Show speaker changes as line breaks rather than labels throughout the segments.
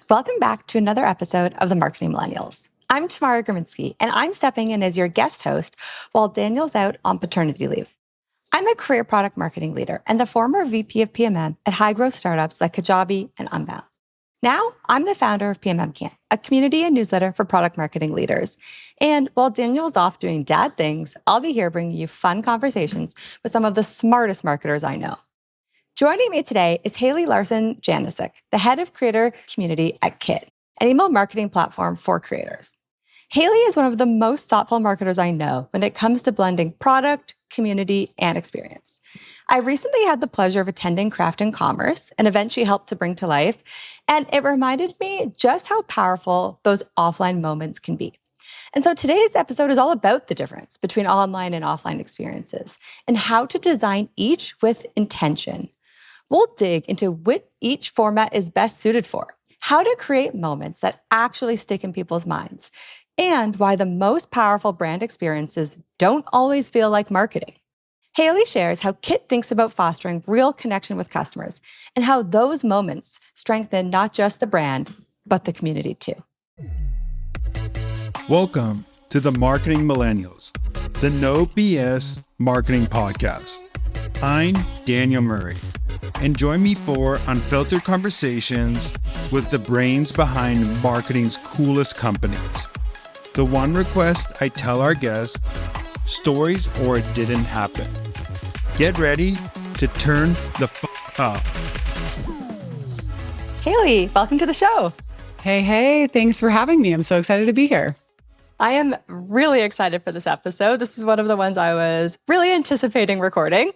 Welcome back to another episode of the Marketing Millennials. I'm Tamara and I'm stepping in as your guest host while Daniel's out on paternity leave. I'm a career product marketing leader and the former VP of PMM at high-growth startups like Kajabi and Unbound. Now, I'm the founder of PMM Camp, a community and newsletter for product marketing leaders. And while Daniel's off doing dad things, I'll be here bringing you fun conversations with some of the smartest marketers I know. Joining me today is Haley Janischek, the head of creator community at Kit, an email marketing platform for creators. Haley is one of the most thoughtful marketers I know when it comes to blending product, community, and experience. I recently had the pleasure of attending Craft and Commerce, an event she helped to bring to life, and it reminded me just how powerful those offline moments can be. And so today's episode is all about the difference between online and offline experiences and how to design each with intention. We'll dig into what each format is best suited for, how to create moments that actually stick in people's minds, and why the most powerful brand experiences don't always feel like marketing. Haley shares how Kit thinks about fostering real connection with customers and how those moments strengthen not just the brand, but the community too.
Welcome to the Marketing Millennials, the No BS Marketing Podcast. I'm Daniel Murray, and join me for unfiltered conversations with the brains behind marketing's coolest companies. The one request I tell our guests, stories or it didn't happen. Get ready to turn the up.
Haley, welcome to the show.
Hey, thanks for having me. I'm so excited to be here.
I am really excited for this episode. This is one of the ones I was really anticipating recording.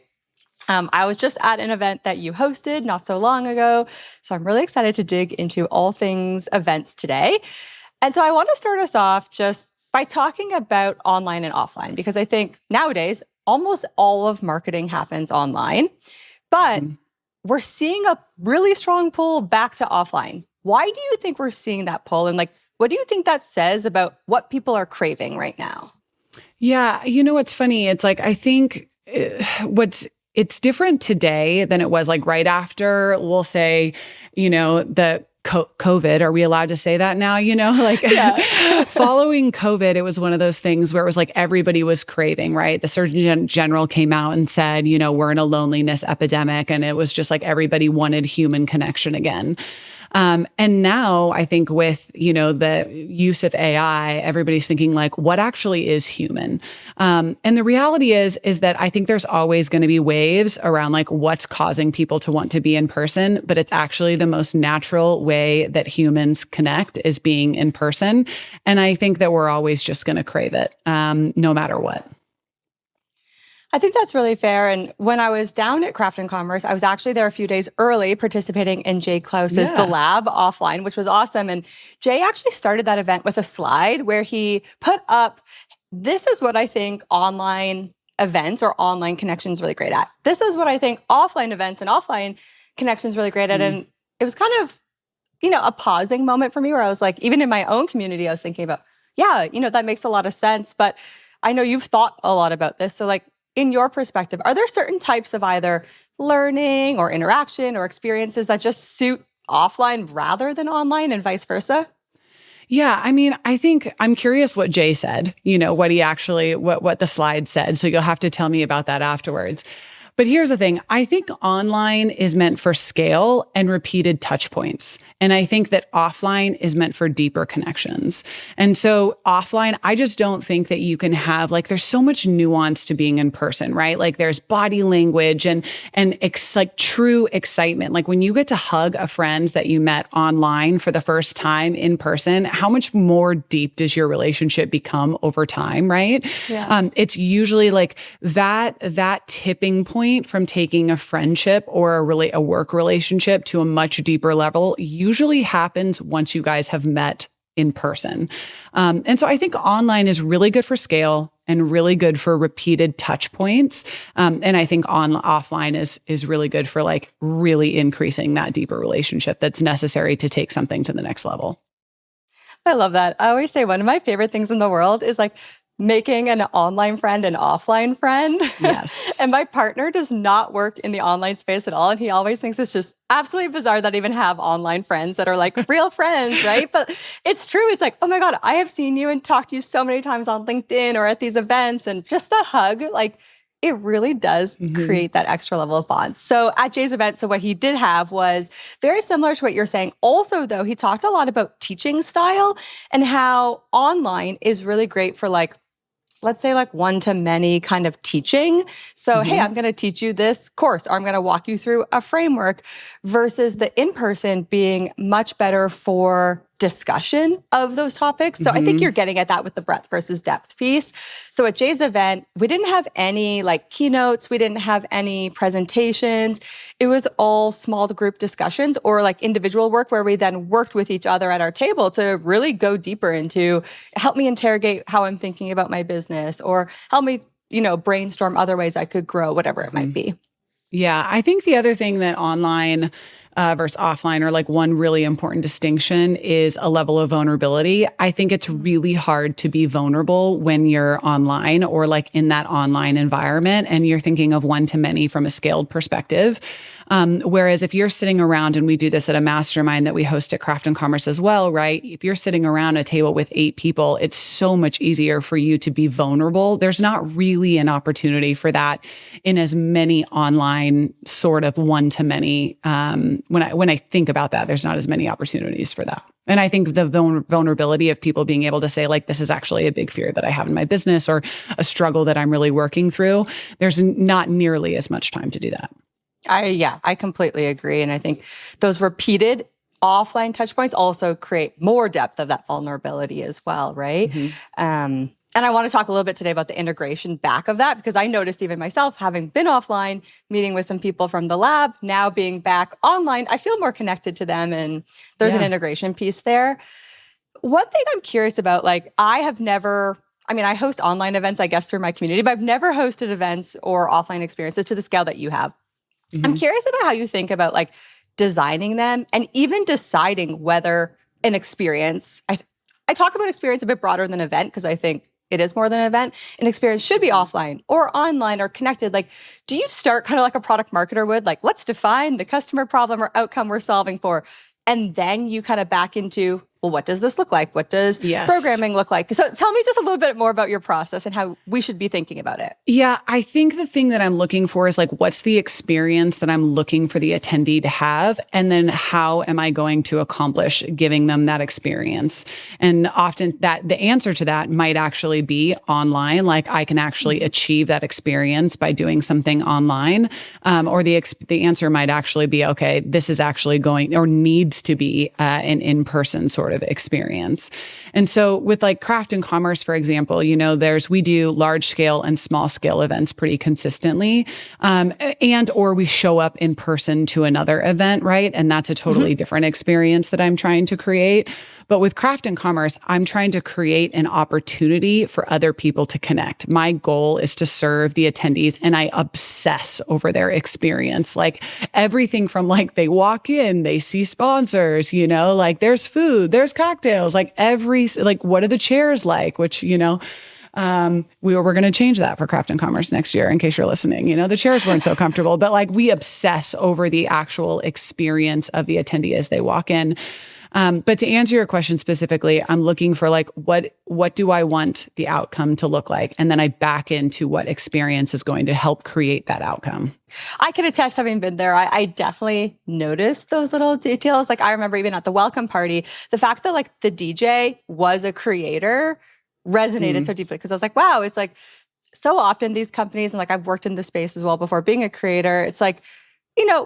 I was just at an event that you hosted not so long ago, so I'm really excited to dig into all things events today. And so I want to start us off just by talking about online and offline, because I think nowadays almost all of marketing happens online, but we're seeing a really strong pull back to offline. Why do you think we're seeing that pull? And what do you think that says about what people are craving right now?
Yeah, you know what's funny? It's I think it's different today than it was right after, we'll say, the COVID. Are we allowed to say that now?
Yeah.
Following COVID, it was one of those things where it was everybody was craving, right? The Surgeon General came out and said, we're in a loneliness epidemic. And it was just everybody wanted human connection again. And now I think with, the use of AI, everybody's thinking what actually is human? And the reality is that I think there's always going to be waves around what's causing people to want to be in person, but it's actually the most natural way that humans connect is being in person. And I think that we're always just going to crave it, no matter what.
I think that's really fair. And when I was down at Craft and Commerce, I was actually there a few days early participating in Jay Klaus's The Lab offline, which was awesome. And Jay actually started that event with a slide where he put up, this is what I think online events or online connections really great at. This is what I think offline events and offline connections really great at. And it was kind of, a pausing moment for me where I was even in my own community, I was thinking about, that makes a lot of sense. But I know you've thought a lot about this. So in your perspective, are there certain types of either learning or interaction or experiences that just suit offline rather than online and vice versa?
Yeah, I think I'm curious what Jay said, what he actually, what the slide said. So you'll have to tell me about that afterwards. But here's the thing. I think online is meant for scale and repeated touch points. And I think that offline is meant for deeper connections. And so offline, I just don't think that you can have there's so much nuance to being in person, right? There's body language and true excitement. When you get to hug a friend that you met online for the first time in person, how much more deep does your relationship become over time, right?
Yeah.
It's usually that tipping point from taking a friendship or a work relationship to a much deeper level usually happens once you guys have met in person. And so I think online is really good for scale and really good for repeated touch points. And I think offline is really good for really increasing that deeper relationship that's necessary to take something to the next level.
I love that. I always say one of my favorite things in the world is making an online friend an offline friend.
Yes.
And my partner does not work in the online space at all. And he always thinks it's just absolutely bizarre that I even have online friends that are like real friends, right? But it's true. It's like, oh my God, I have seen you and talked to you so many times on LinkedIn or at these events. And just the hug, like, it really does create that extra level of bond. So at Jay's event, so what he did have was very similar to what you're saying. Also, though, he talked a lot about teaching style and how online is really great for like, let's say like one-to-many kind of teaching. So, hey, I'm going to teach you this course, or I'm going to walk you through a framework, versus the in-person being much better for discussion of those topics. So I think you're getting at that with the breadth versus depth piece. So at Jay's event, we didn't have any like keynotes. We didn't have any presentations. It was all small group discussions or like individual work where we then worked with each other at our table to really go deeper into, help me interrogate how I'm thinking about my business, or help me, brainstorm other ways I could grow, whatever it might be.
Yeah, I think the other thing that online versus offline, or like one really important distinction, is a level of vulnerability. I think it's really hard to be vulnerable when you're online or like in that online environment and you're thinking of one-to-many from a scaled perspective. Whereas if you're sitting around, and we do this at a mastermind that we host at Craft and Commerce as well, right? If you're sitting around a table with 8 people, it's so much easier for you to be vulnerable. There's not really an opportunity for that in as many online sort of one-to-many. When I think about that, there's not as many opportunities for that. And I think the vulnerability of people being able to say, like, this is actually a big fear that I have in my business, or a struggle that I'm really working through, there's not nearly as much time to do that.
I completely agree. And I think those repeated offline touch points also create more depth of that vulnerability as well, right? And I want to talk a little bit today about the integration back of that, because I noticed even myself, having been offline, meeting with some people from the lab, now being back online, I feel more connected to them, and there's an integration piece there. One thing I'm curious about, like, I host online events, I guess, through my community, but I've never hosted events or offline experiences to the scale that you have. I'm curious about how you think about like designing them and even deciding whether an experience, I talk about experience a bit broader than event, because I think it is more than an event. An experience should be offline or online or connected. Like, do you start kind of like a product marketer would, like, let's define the customer problem or outcome we're solving for, and then you kind of back into, well, what does this look like? What does programming look like? So tell me just a little bit more about your process and how we should be thinking about it.
Yeah, I think the thing that I'm looking for is like, what's the experience that I'm looking for the attendee to have? And then how am I going to accomplish giving them that experience? And often the answer to that might actually be online. Like, I can actually achieve that experience by doing something online. Or the answer might actually be, okay, this is actually going, or needs to be an in-person sort of experience. And so with like Craft and Commerce, for example, we do large scale and small scale events pretty consistently. Or we show up in person to another event, right? And that's a totally different experience that I'm trying to create. But with Craft and Commerce, I'm trying to create an opportunity for other people to connect. My goal is to serve the attendees, and I obsess over their experience. Like, everything from like they walk in, they see sponsors, like there's food, there's cocktails, like what are the chairs like, which, we're going to change that for Craft and Commerce next year, in case you're listening. The chairs weren't so comfortable, but like we obsess over the actual experience of the attendee as they walk in. But to answer your question specifically, I'm looking for like, what do I want the outcome to look like? And then I back into what experience is going to help create that outcome.
I can attest, having been there, I definitely noticed those little details. Like, I remember even at the welcome party, the fact that like the DJ was a creator resonated so deeply, because I was like, wow, it's like so often these companies, and like I've worked in this space as well before being a creator, it's like,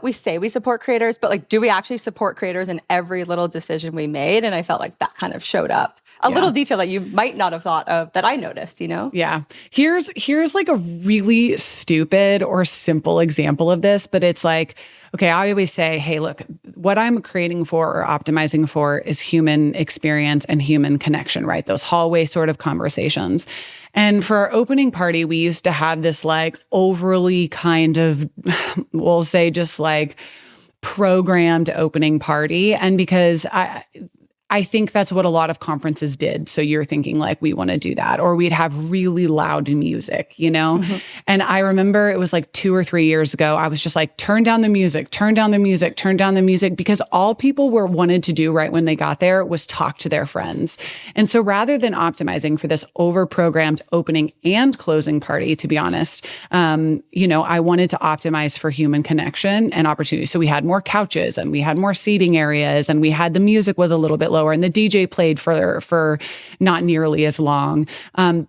we say we support creators, but like, do we actually support creators in every little decision we made? And I felt like that kind of showed up. A little detail that you might not have thought of that I noticed, Yeah.
Here's like a really stupid or simple example of this, but it's like, okay, I always say, hey, look, what I'm creating for or optimizing for is human experience and human connection, right? Those hallway sort of conversations. And for our opening party, we used to have this like overly kind of, we'll say just like programmed opening party. And because I think that's what a lot of conferences did. So you're thinking like, we want to do that, or we'd have really loud music, you know? Mm-hmm. And I remember it was like 2 or 3 years ago, I was just like, turn down the music, turn down the music, turn down the music, because all people wanted to do right when they got there was talk to their friends. And so rather than optimizing for this over-programmed opening and closing party, to be honest, I wanted to optimize for human connection and opportunity. So we had more couches and we had more seating areas, and the music was a little bit lower, and the DJ played for not nearly as long,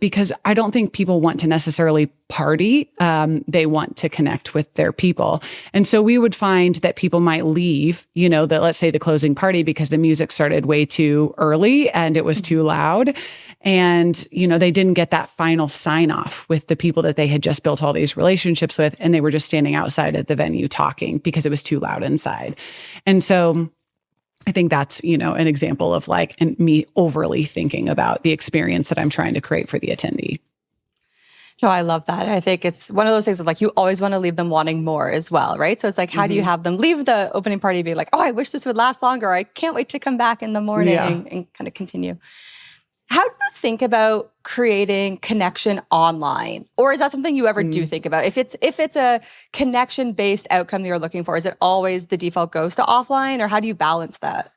because I don't think people want to necessarily party. They want to connect with their people. And so we would find that people might leave, let's say the closing party, because the music started way too early and it was too loud. And, they didn't get that final sign off with the people that they had just built all these relationships with. And they were just standing outside at the venue talking because it was too loud inside. And so I think that's, an example of me overly thinking about the experience that I'm trying to create for the attendee.
No, I love that. I think it's one of those things of you always want to leave them wanting more as well, right? So it's how do you have them leave the opening party and be like, oh, I wish this would last longer. I can't wait to come back in the morning and kind of continue. How do you think about creating connection online? Or is that something you ever do think about? If it's a connection-based outcome that you're looking for, is it always the default goes to offline, or how do you balance that?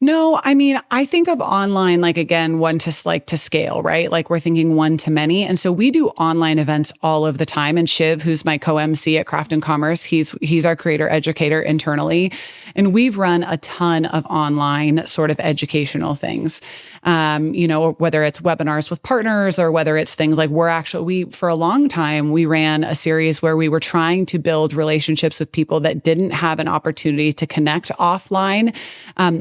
No, I think of online, again, one to scale, right? We're thinking one to many. And so we do online events all of the time. And Shiv, who's my co-MC at Craft and Commerce, he's our creator educator internally. And we've run a ton of online sort of educational things, whether it's webinars with partners or whether it's things like for a long time, we ran a series where we were trying to build relationships with people that didn't have an opportunity to connect offline,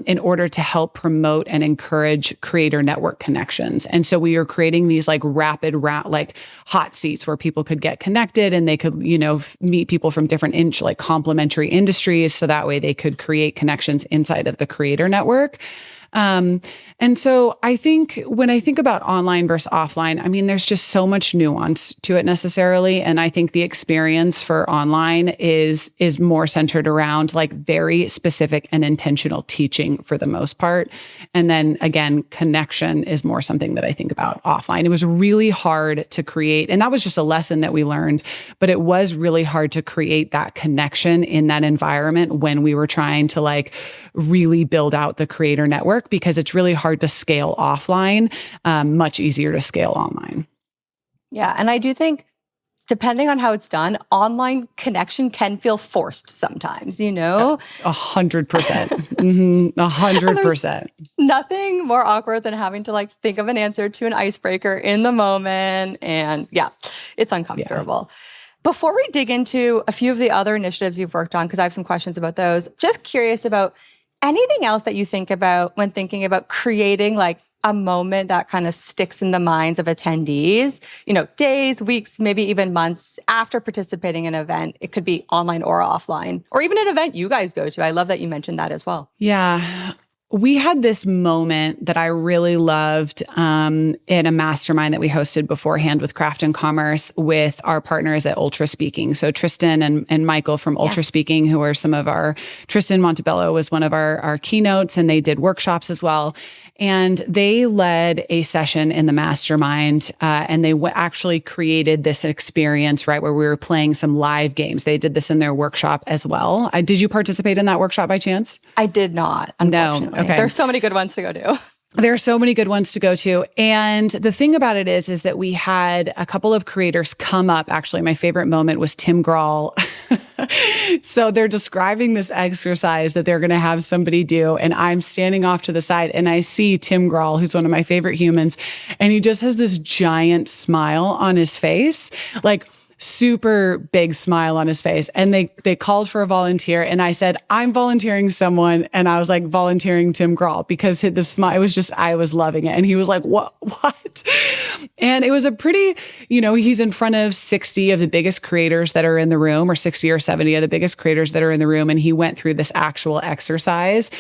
in order to help promote and encourage creator network connections. And so we were creating these rapid hot seats where people could get connected and they could, meet people from different complementary industries. So that way they could create connections inside of the creator network. And so I think when I think about online versus offline, there's just so much nuance to it necessarily. And I think the experience for online is more centered around very specific and intentional teaching for the most part. And then again, connection is more something that I think about offline. It was really hard to create, and that was just a lesson that we learned, but it was really hard to create that connection in that environment when we were trying to really build out the creator network, because it's really hard to scale offline, much easier to scale online.
Yeah. And I do think, depending on how it's done, online connection can feel forced sometimes,
100%. 100%.
Nothing more awkward than having to think of an answer to an icebreaker in the moment. And it's uncomfortable. Yeah. Before we dig into a few of the other initiatives you've worked on, because I have some questions about those, just curious about anything else that you think about when thinking about creating a moment that kind of sticks in the minds of attendees, days, weeks, maybe even months after participating in an event. It could be online or offline, or even an event you guys go to. I love that you mentioned that as well.
Yeah. We had this moment that I really loved in a mastermind that we hosted beforehand with Craft and Commerce with our partners at Ultra Speaking. So Tristan and Michael from Ultra Speaking, who are some of our, Tristan Montebello was one of our keynotes, and they did workshops as well. And they led a session in the mastermind, and they actually created this experience, right, where we were playing some live games. They did this in their workshop as well. Did you participate in that workshop by chance?
I did not, unfortunately.
No. Okay.
There's so many good ones to go to.
There are so many good ones to go to. And the thing about it is that we had a couple of creators come up. Actually, my favorite moment was Tim Grahl. So they're describing this exercise that they're going to have somebody do. And I'm standing off to the side and I see Tim Grahl, who's one of my favorite humans. And he just has this giant smile on his face, super big smile on his face. And they called for a volunteer. And I said, I'm volunteering someone. And I was volunteering Tim Grahl, because the smile, it was just, I was loving it. And he was like, what? And it was a pretty, he's in front of 60 of the biggest creators that are in the room, or 60 or 70 of the biggest creators that are in the room. And he went through this actual exercise.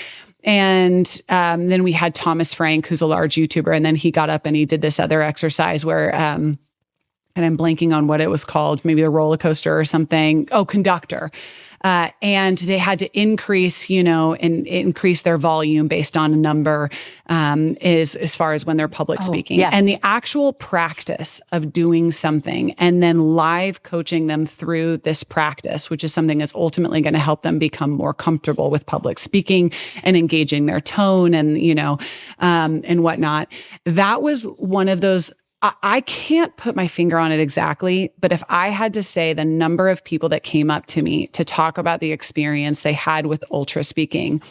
And then we had Thomas Frank, who's a large YouTuber. And then he got up and he did this other exercise where, and I'm blanking on what it was called, maybe the roller coaster or something. Oh, conductor. and they had to increase, and increase their volume based on a number, as far as when they're public speaking.
Yes.
And the actual practice of doing something and then live coaching them through this practice, which is something that's ultimately going to help them become more comfortable with public speaking and engaging their tone and, and whatnot. That was one of those. I can't put my finger on it exactly, but if I had to say the number of people that came up to me to talk about the experience they had with ultra speaking,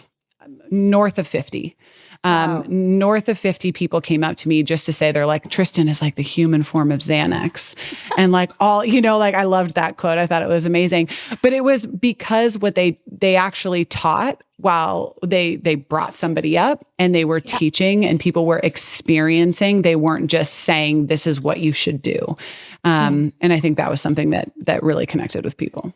north of 50.
Wow.
North of 50 people came up to me just to say, they're like, Tristan is like the human form of Xanax. And like I loved that quote. I thought it was amazing, but it was because what they actually taught while they brought somebody up and they were teaching and people were experiencing, they weren't just saying, this is what you should do. And I think that was something that really connected with people.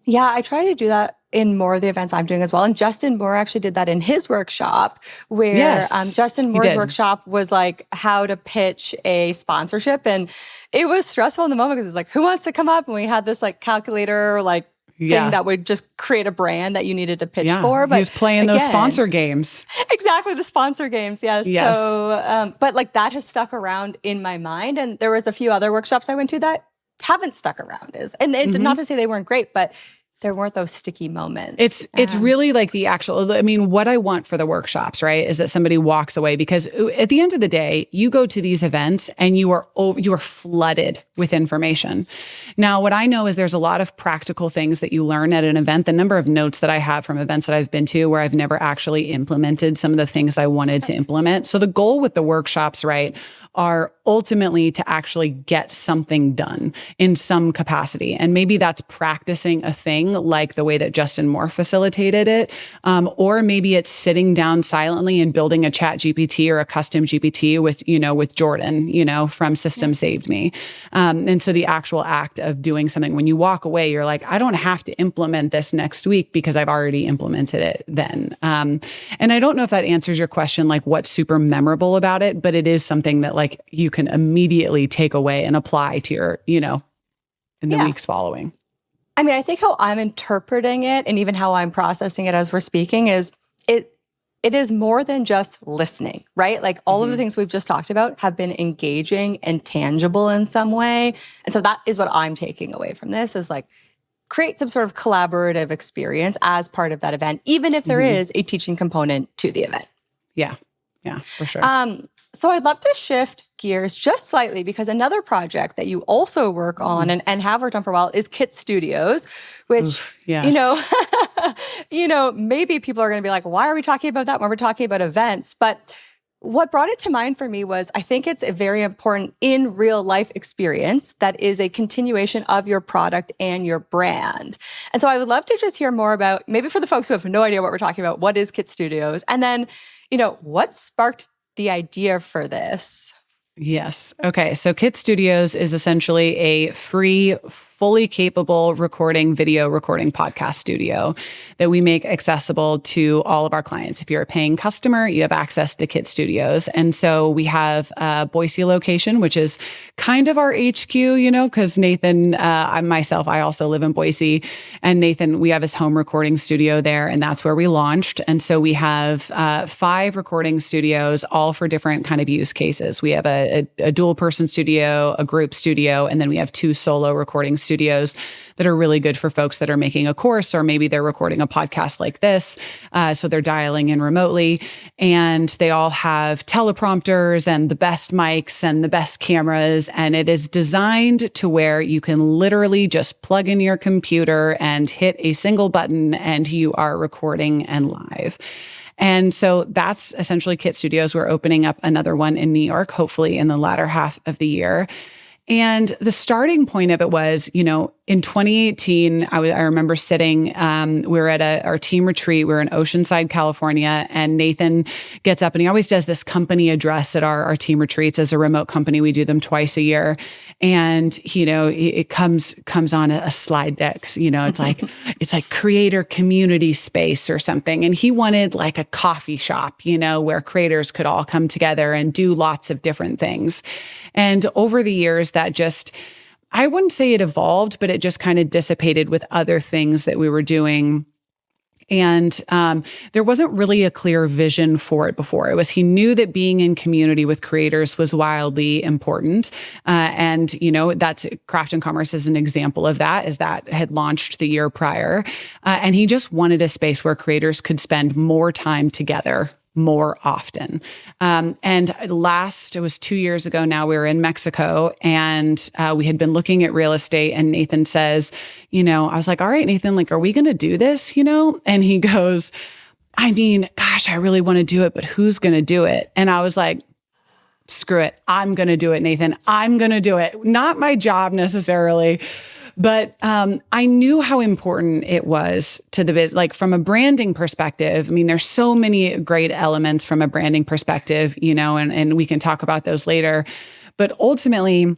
Yeah, I try to do that in more of the events I'm doing as well. And Justin Moore actually did that in his workshop where Justin Moore's workshop was like how to pitch a sponsorship. And it was stressful in the moment because it was like, who wants to come up? And we had this like calculator, like thing that would just create a brand that you needed to pitch for. But
he was playing those sponsor games.
Exactly, the sponsor games. Yes. So, but like that has stuck around in my mind. And there was a few other workshops I went to that haven't stuck around. Not to say they weren't great, but there weren't those sticky moments.
It's really like the actual, what I want for the workshops, right, is that somebody walks away because at the end of the day, you go to these events and you are flooded with information. Now, what I know is there's a lot of practical things that you learn at an event. The number of notes that I have from events that I've been to where I've never actually implemented some of the things I wanted to implement. So the goal with the workshops, right, are ultimately to actually get something done in some capacity. And maybe that's practicing a thing like the way that Justin Moore facilitated it. Or maybe it's sitting down silently and building a chat GPT or a custom GPT with Jordan, from System Saved Me. And so the actual act of doing something, when you walk away, you're like, I don't have to implement this next week because I've already implemented it then. And I don't know if that answers your question, like what's super memorable about it, but it is something that like you can immediately take away and apply to your, in the weeks following.
I mean, I think how I'm interpreting it and even how I'm processing it as we're speaking is it is more than just listening, right? Like all of the things we've just talked about have been engaging and tangible in some way. And so that is what I'm taking away from this is like create some sort of collaborative experience as part of that event, even if there is a teaching component to the event.
Yeah, for sure.
So I'd love to shift gears just slightly because another project that you also work on and have worked on for a while is Kit Studios, which, maybe people are going to be like, why are we talking about that when we're talking about events? But what brought it to mind for me was I think it's a very important in real life experience that is a continuation of your product and your brand. And so I would love to just hear more about, maybe for the folks who have no idea what we're talking about, what is Kit Studios? And then, what sparked the idea for this?
Yes. Okay. So Kit Studios is essentially a free, fully capable video recording podcast studio that we make accessible to all of our clients. If you're a paying customer, you have access to Kit Studios. And so we have a Boise location, which is kind of our HQ, because Nathan, I also live in Boise, and Nathan, we have his home recording studio there, and that's where we launched. And so we have 5 recording studios, all for different kind of use cases. We have a dual person studio, a group studio, and then we have 2 solo recording studios that are really good for folks that are making a course, or maybe they're recording a podcast like this. So they're dialing in remotely, and they all have teleprompters and the best mics and the best cameras. And it is designed to where you can literally just plug in your computer and hit a single button and you are recording and live. And so that's essentially Kit Studios. We're opening up another one in New York, hopefully in the latter half of the year. And the starting point of it was, in 2018, I remember sitting, we were at our team retreat. We were in Oceanside, California, and Nathan gets up and he always does this company address at our team retreats. As a remote company, we do them twice a year. And, it comes on a slide deck, it's like creator community space or something. And he wanted like a coffee shop, where creators could all come together and do lots of different things. And over the years, that just, I wouldn't say it evolved, but it just kind of dissipated with other things that we were doing. And there wasn't really a clear vision for it before. It was, he knew that being in community with creators was wildly important. And, that's Craft and Commerce is an example of that, as that had launched the year prior. And he just wanted a space where creators could spend more time together more often. It was 2 years ago now, we were in Mexico, and we had been looking at real estate, and Nathan says, I was like, all right, Nathan, like, are we going to do this, And he goes, I mean, gosh, I really want to do it, but who's going to do it? And I was like, screw it. I'm going to do it, Nathan. I'm going to do it. Not my job necessarily. But I knew how important it was to the business, like from a branding perspective. I mean, there's so many great elements from a branding perspective, and we can talk about those later. But ultimately,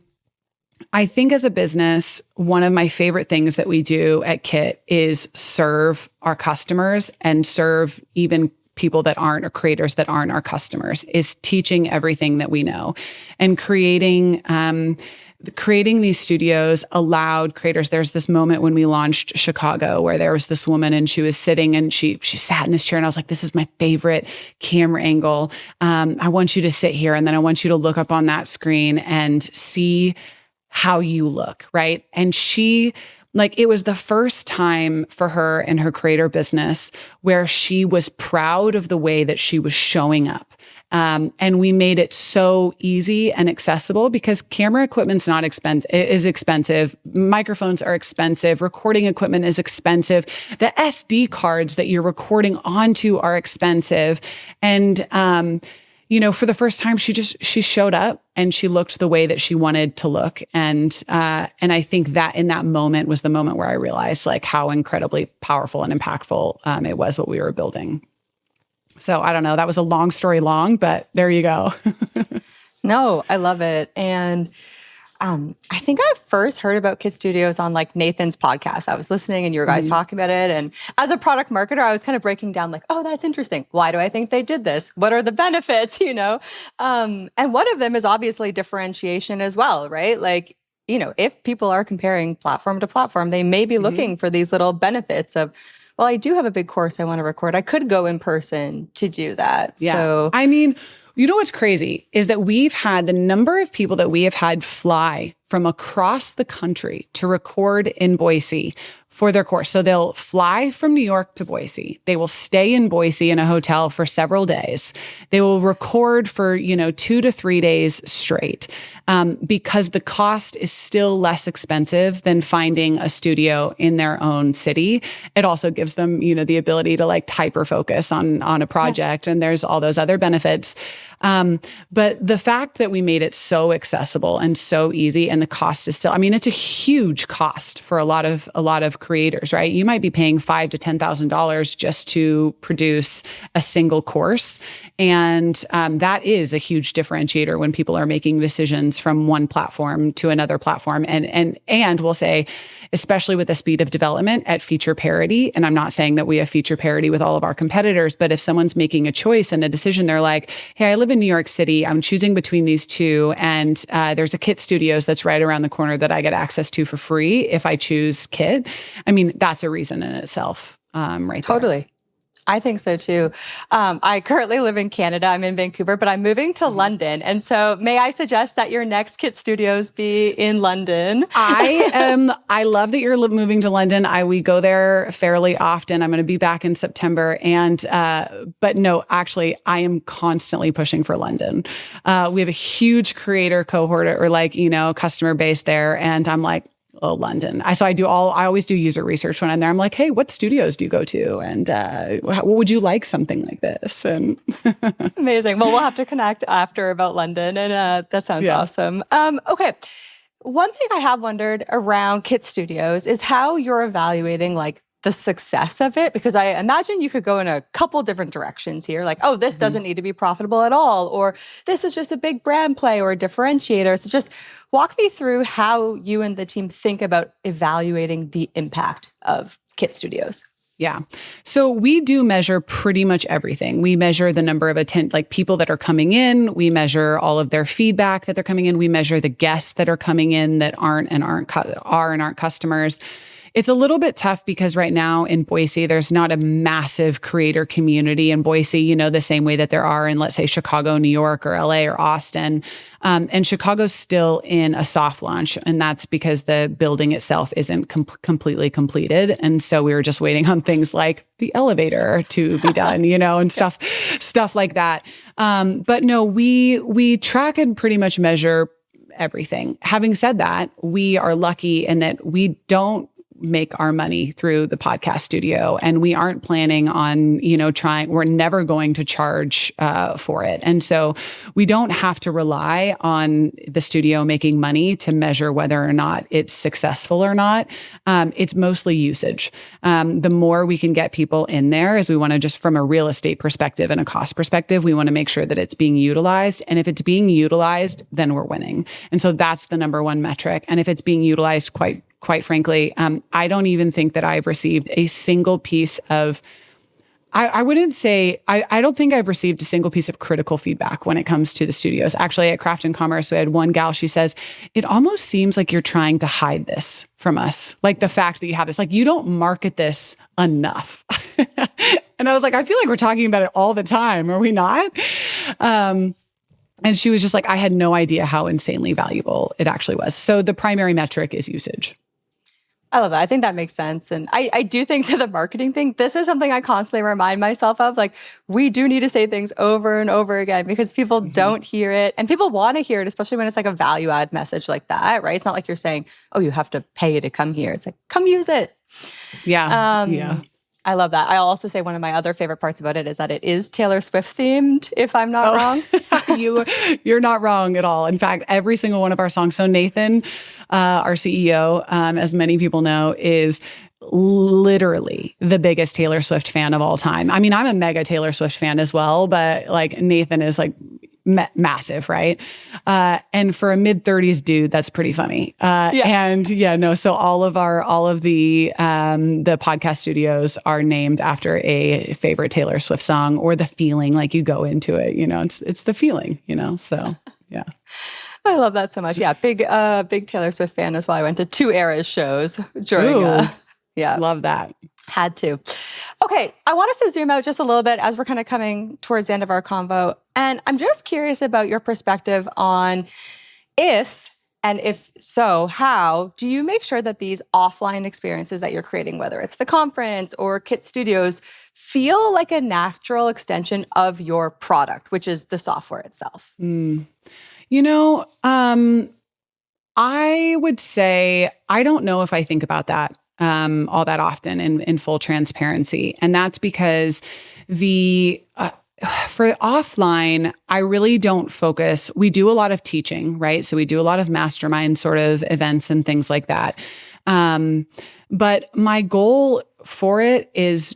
I think as a business, one of my favorite things that we do at Kit is serve our customers and serve even people that aren't, or creators that aren't our customers, is teaching everything that we know and creating these studios allowed creators. There's this moment when we launched Chicago where there was this woman, and she was sitting, and she sat in this chair, and I was like, this is my favorite camera angle. I want you to sit here, and then I want you to look up on that screen and see how you look, right? And it was the first time for her in her creator business where she was proud of the way that she was showing up. And we made it so easy and accessible, because camera equipment's not is expensive. Microphones are expensive. Recording equipment is expensive. The SD cards that you're recording onto are expensive. And, for the first time, she showed up and she looked the way that she wanted to look. And I think that in that moment was the moment where I realized like how incredibly powerful and impactful it was what we were building. So I don't know, that was a long story long, but there you go.
No, I love it. And I think I first heard about Kit Studios on like Nathan's podcast. I was listening and you guys talking about it. And as a product marketer, I was kind of breaking down like, oh, that's interesting. Why do I think they did this? What are the benefits, And one of them is obviously differentiation as well, right? Like, if people are comparing platform to platform, they may be looking for these little benefits of, well, I do have a big course I want to record. I could go in person to do that.
Yeah.
So,
I mean, what's crazy is that we've had the number of people that we have had fly from across the country to record in Boise for their course. So they'll fly from New York to Boise. They will stay in Boise in a hotel for several days. They will record for, 2 to 3 days straight, because the cost is still less expensive than finding a studio in their own city. It also gives them, the ability to like hyper focus on a project, and there's all those other benefits. But the fact that we made it so accessible and so easy, and the cost is still, it's a huge cost for a lot of creators, right? You might be paying $5,000 to $10,000 just to produce a single course. And that is a huge differentiator when people are making decisions from one platform to another platform. And we'll say, especially with the speed of development at feature parity, and I'm not saying that we have feature parity with all of our competitors, but if someone's making a choice and a decision, they're like, hey, I live in New York City, I'm choosing between these two, and there's a Kit Studios that's right around the corner that I get access to for free if I choose Kit. That's a reason in itself, right there.
Totally. I think so too. I currently live in Canada. I'm in Vancouver, but I'm moving to London. And so may I suggest that your next Kit Studios be in London?
I love that you're moving to London. We go there fairly often. I'm going to be back in September. But no, actually, I am constantly pushing for London. We have a huge creator cohort or customer base there. And I'm like, oh, London. I always do user research when I'm there. I'm like, hey, what studios do you go to? And what would you like something like this? And
amazing. Well, we'll have to connect after about London. And that sounds awesome. Okay. One thing I have wondered around Kit Studios is how you're evaluating like the success of it, because I imagine you could go in a couple different directions here. Like, oh, this doesn't need to be profitable at all, or this is just a big brand play or a differentiator. So just walk me through how you and the team think about evaluating the impact of Kit Studios.
Yeah. So we do measure pretty much everything. We measure the number of people that are coming in. We measure all of their feedback that they're coming in. We measure the guests that are coming in that aren't customers. It's a little bit tough because right now in Boise, there's not a massive creator community in Boise, the same way that there are in, let's say, Chicago, New York, or LA, or Austin. And Chicago's still in a soft launch, and that's because the building itself isn't completely completed. And so we were just waiting on things like the elevator to be done, and stuff like that. But no, we track and pretty much measure everything. Having said that, we are lucky in that we don't make our money through the podcast studio, and we aren't planning on, we're never going to charge for it. And so we don't have to rely on the studio making money to measure whether or not it's successful or not. It's mostly usage. The more we can get people in there, is we want to, just from a real estate perspective and a cost perspective, we want to make sure that it's being utilized. And if it's being utilized, then we're winning. And so that's the number one metric. And if it's being utilized quite frankly, I don't even think that I've received a single piece of, I don't think I've received a single piece of critical feedback when it comes to the studios. Actually, at Craft and Commerce, we had one gal, she says, it almost seems like you're trying to hide this from us. Like the fact that you have this, like you don't market this enough. And I was like, I feel like we're talking about it all the time. Are we not? And she was just like, I had no idea how insanely valuable it actually was. So the primary metric is usage.
I love that. I think that makes sense. And I do think, to the marketing thing, this is something I constantly remind myself of. Like, we do need to say things over and over again because people don't hear it, and people want to hear it, especially when it's like a value add message like that, right? It's not like you're saying, oh, you have to pay to come here. It's like, come use it.
Yeah. Yeah.
I love that. I'll also say one of my other favorite parts about it is that it is Taylor Swift themed, if I'm not wrong.
You're not wrong at all. In fact, every single one of our songs. So Nathan, our CEO, as many people know, is literally the biggest Taylor Swift fan of all time. I mean, I'm a mega Taylor Swift fan as well, but like Nathan is like massive, right? And for a mid-30s dude, that's pretty funny. So all of the podcast studios are named after a favorite Taylor Swift song, or the feeling, like you go into it, it's the feeling, so yeah.
I love that so much. Yeah. Big Taylor Swift fan as well. I went to 2 Eras shows during,
love that.
Had to. Okay, I want us to zoom out just a little bit as we're kind of coming towards the end of our convo. And I'm just curious about your perspective on if so, how do you make sure that these offline experiences that you're creating, whether it's the conference or Kit Studios, feel like a natural extension of your product, which is the software itself?
I would say, I don't know if I think about that all that often in full transparency. And that's because for offline, I really don't focus. We do a lot of teaching, right? So we do a lot of mastermind sort of events and things like that. But my goal for it is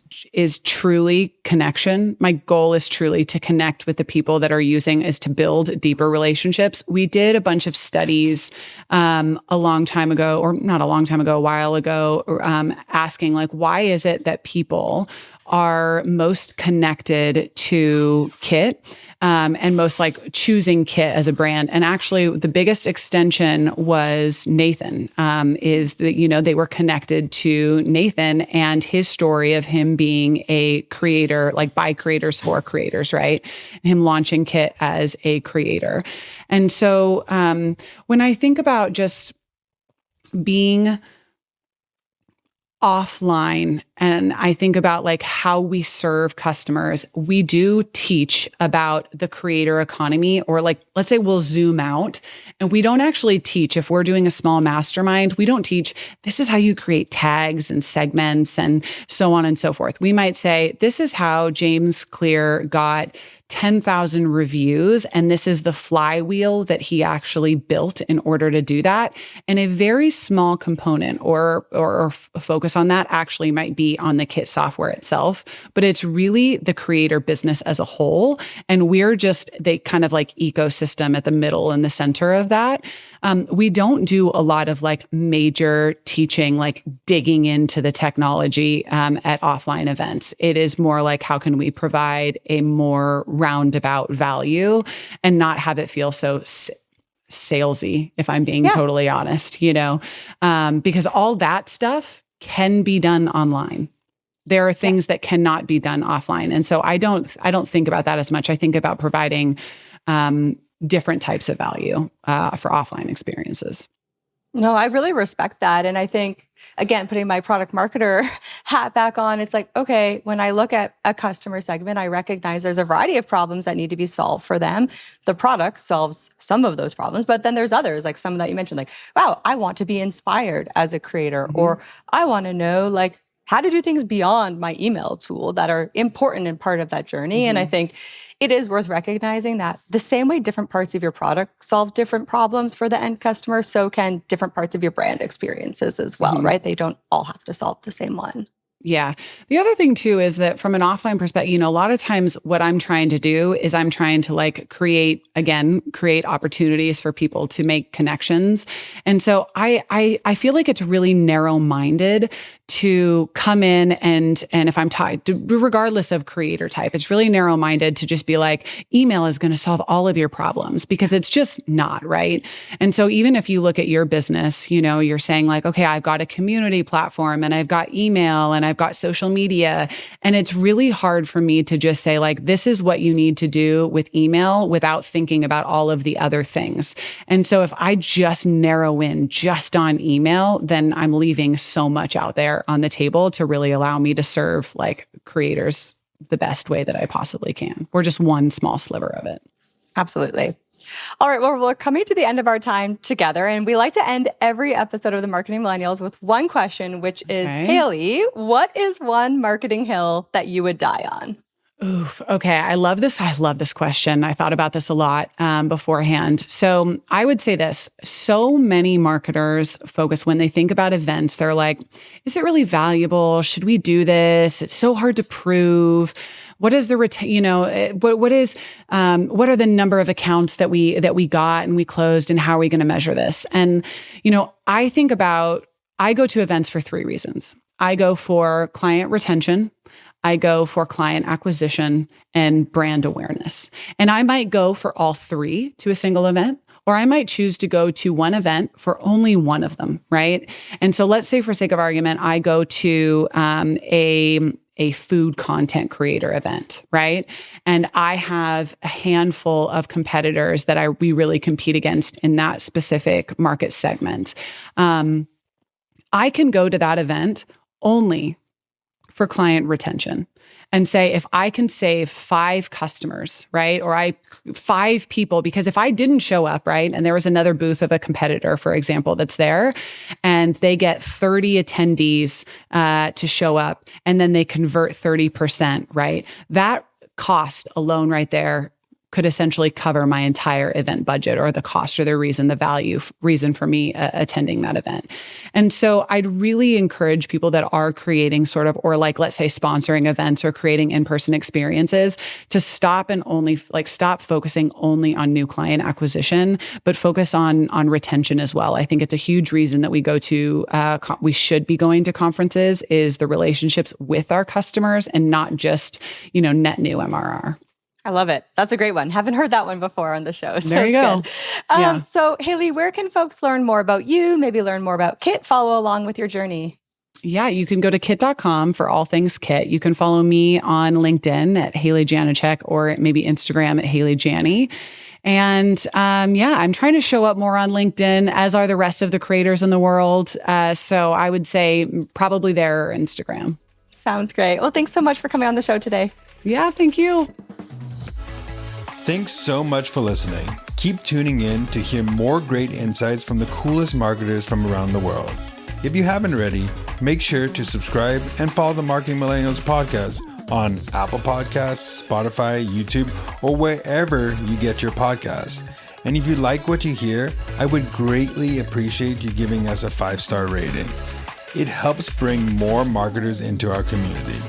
truly connection. My goal is truly to connect with the people that are using, is to build deeper relationships. We did a bunch of studies a long time ago, or not a long time ago, a while ago, asking like, why is it that people are most connected to Kit and most like choosing Kit as a brand? And actually the biggest extension was Nathan, is that, they were connected to Nathan and his story of him being a creator, like by creators for creators, right? Him launching Kit as a creator. And so when I think about just being offline, and I think about like how we serve customers, we do teach about the creator economy, or like, let's say we'll zoom out, and we don't actually teach, if we're doing a small mastermind, we don't teach, this is how you create tags and segments and so on and so forth. We might say, this is how James Clear got 10,000 reviews. And this is the flywheel that he actually built in order to do that. And a very small component or focus on that actually might be on the kit software itself, but it's really the creator business as a whole. And we're just the kind of like ecosystem at the middle and the center of that. We don't do a lot of like major teaching, like digging into the technology at offline events. It is more like, how can we provide a more roundabout value and not have it feel so salesy, if I'm being totally honest, because all that stuff can be done online. There are things that cannot be done offline. And so I don't think about that as much. I think about providing different types of value for offline experiences.
No, I really respect that. And I think, again, putting my product marketer hat back on, it's like, okay, when I look at a customer segment, I recognize there's a variety of problems that need to be solved for them. The product solves some of those problems, but then there's others, like some that you mentioned, like, wow, I want to be inspired as a creator, or I want to know like how to do things beyond my email tool that are important and part of that journey. And I think it is worth recognizing that the same way different parts of your product solve different problems for the end customer, so can different parts of your brand experiences as well, right? They don't all have to solve the same one.
Yeah. The other thing too is that from an offline perspective, a lot of times what I'm trying to do is I'm trying to like create opportunities for people to make connections. And so I feel like it's really narrow-minded to come in and if I'm tied, regardless of creator type, it's really narrow-minded to just be like, email is going to solve all of your problems, because it's just not, right? And so even if you look at your business, you're saying like, okay, I've got a community platform and I've got email and I've got social media. And it's really hard for me to just say like, this is what you need to do with email without thinking about all of the other things. And so if I just narrow in just on email, then I'm leaving so much out there on the table to really allow me to serve like creators the best way that I possibly can, or just one small sliver of it.
Absolutely. All right. Well, we're coming to the end of our time together, and we like to end every episode of the Marketing Millennials with one question, which is, Haley, what is one marketing hill that you would die on?
Oof. Okay. I love this question. I thought about this a lot beforehand. So I would say this. So many marketers focus when they think about events, they're like, is it really valuable? Should we do this? It's so hard to prove. What is the what are the number of accounts that we got and we closed, and how are we going to measure this? And, I go to events for 3 reasons. I go for client retention, I go for client acquisition, and brand awareness. And I might go for all 3 to a single event, or I might choose to go to one event for only one of them, right? And so let's say, for sake of argument, I go to a food content creator event, right? And I have a handful of competitors that we really compete against in that specific market segment. I can go to that event only for client retention and say, if I can save 5 customers, right? Or 5 people, because if I didn't show up, right? And there was another booth of a competitor, for example, that's there, and they get 30 attendees to show up, and then they convert 30%, right? That cost alone right there could essentially cover my entire event budget, or the cost or the reason for me attending that event. And so I'd really encourage people that are creating sort of, or like, let's say sponsoring events or creating in-person experiences, to stop focusing only on new client acquisition, but focus on retention as well. I think it's a huge reason that we should be going to conferences, is the relationships with our customers and not just, net new MRR.
I love it. That's a great one. Haven't heard that one before on the show. So
there you go.
Good. So Haley, where can folks learn more about you, maybe learn more about Kit, follow along with your journey?
Yeah, you can go to kit.com for all things Kit. You can follow me on LinkedIn at Haley Janiczek, or maybe Instagram at Haley Jani. And I'm trying to show up more on LinkedIn, as are the rest of the creators in the world. So I would say probably there, or Instagram.
Sounds great. Well, thanks so much for coming on the show today.
Yeah, thank you.
Thanks so much for listening. Keep tuning in to hear more great insights from the coolest marketers from around the world. If you haven't already, make sure to subscribe and follow the Marketing Millennials podcast on Apple Podcasts, Spotify, YouTube, or wherever you get your podcasts. And if you like what you hear, I would greatly appreciate you giving us a 5-star rating. It helps bring more marketers into our community.